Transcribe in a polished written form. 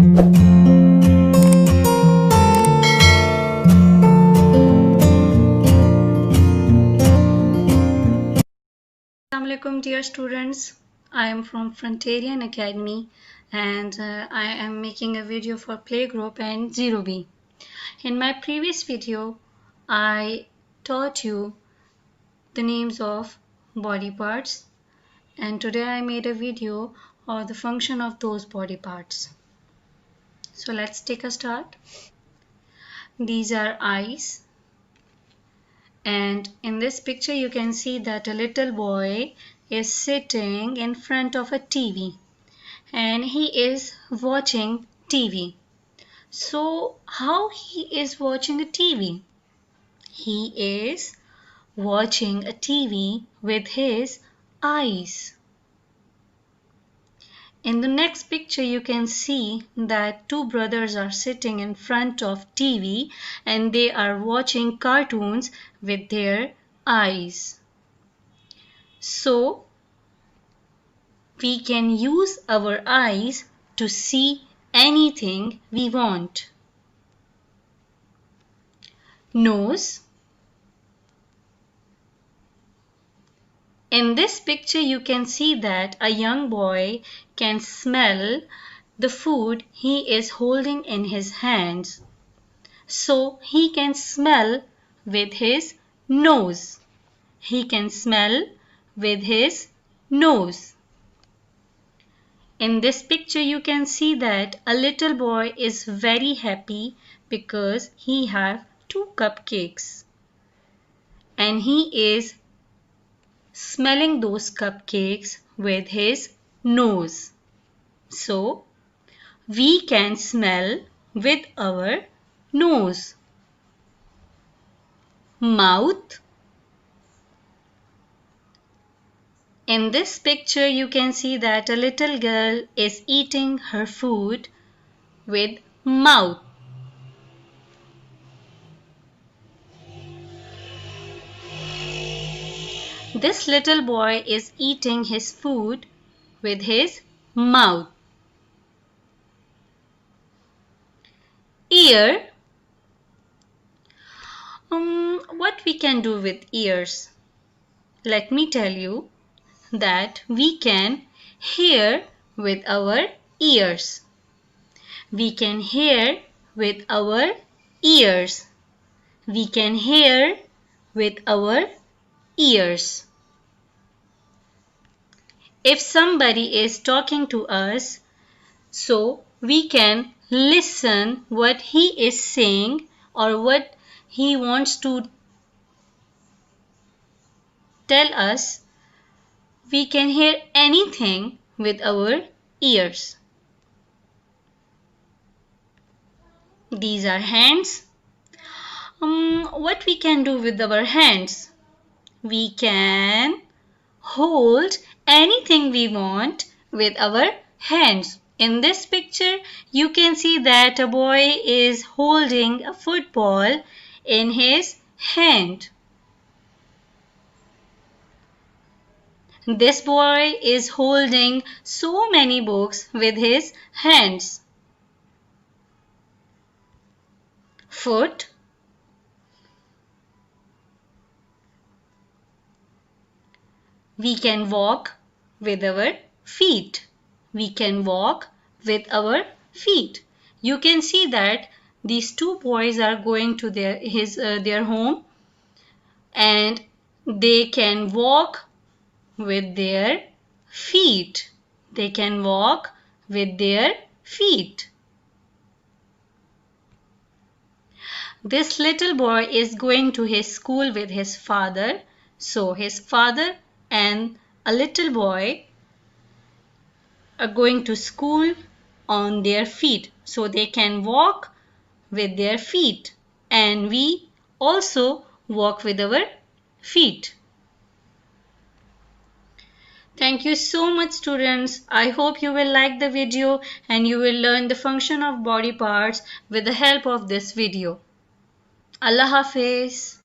Assalamualaikum dear students, I am from Frontarian Academy and I am making a video for Playgroup and 0B. In my previous video, I taught you the names of body parts and today I made a video of the function of those body parts. So let's take a start. These are eyes. And in this picture you can see that a little boy is sitting in front of a TV and he is watching TV. So how he is watching a TV? He is watching a TV with his eyes. In the next picture you can see that two brothers are sitting in front of TV and they are watching cartoons with their eyes. So we can use our eyes to see anything we want. Nose. In this picture you can see that a young boy can smell the food he is holding in his hands. So he can smell with his nose. He can smell with his nose. In this picture you can see that a little boy is very happy because he has 2 cupcakes and he is smelling those cupcakes with his nose. So we can smell with our nose. Mouth. In this picture you can see that a little girl is eating her food with mouth. This little boy is eating his food with his mouth. Ear. What we can do with ears? Let me tell you that we can hear with our ears. We can hear with our ears. We can hear with our ears. If somebody is talking to us, so we can listen what he is saying or what he wants to tell us. We can hear anything with our ears. These are hands. What we can do with our hands? We can hold anything we want with our hands. In this picture, you can see that a boy is holding a football in his hand. This boy is holding so many books with his hands. Foot. We can walk with our feet. We can walk with our feet. You can see that these two boys are going to their home and they can walk with their feet. They can walk with their feet. This little boy is going to his school with his father. So his father and a little boy are going to school on their feet. So they can walk with their feet. And we also walk with our feet. Thank you so much students. I hope you will like the video and you will learn the function of body parts with the help of this video. Allah Hafiz.